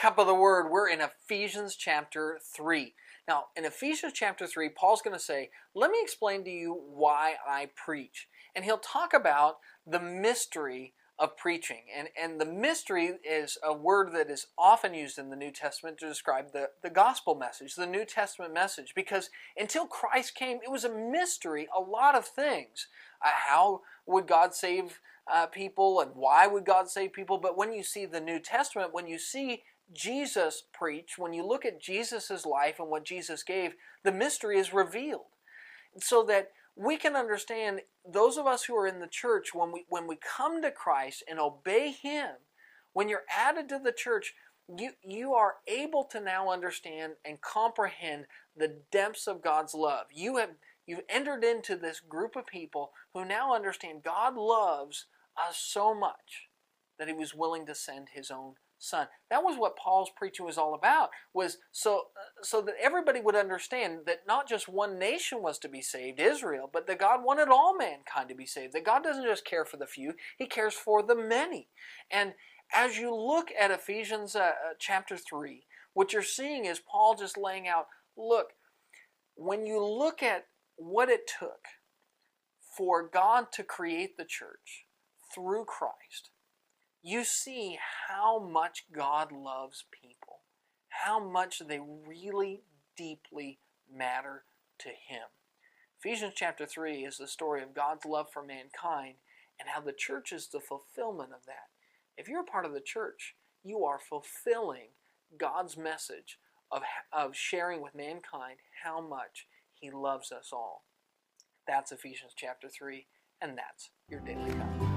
Cup of the Word. We're in Ephesians chapter 3. Now, in Ephesians chapter 3, Paul's going to say, let me explain to you why I preach. And he'll talk about the mystery of preaching. And the mystery is a word that is often used in the New Testament to describe the gospel message, the New Testament message. Because until Christ came, it was a mystery, a lot of things. How would God save people, and why would God save people? But when you see the New Testament, when you see Jesus preach, when you look at Jesus' life and what Jesus gave, the mystery is revealed. So that we can understand, those of us who are in the church, when we come to Christ and obey Him, when you're added to the church, you are able to now understand and comprehend the depths of God's love. You've entered into this group of people who now understand God loves us so much that He was willing to send His own Son. That was what Paul's preaching was all about, was so that everybody would understand that not just one nation was to be saved, Israel, but that God wanted all mankind to be saved. That God doesn't just care for the few, He cares for the many. And as you look at Ephesians chapter 3, what you're seeing is Paul just laying out, look, when you look at what it took for God to create the church through Christ, you see how much God loves people, how much they really deeply matter to Him. Ephesians chapter 3 is the story of God's love for mankind and how the church is the fulfillment of that. If you're a part of the church, you are fulfilling God's message of sharing with mankind how much He loves us all. That's Ephesians chapter 3, and that's your Daily Cup.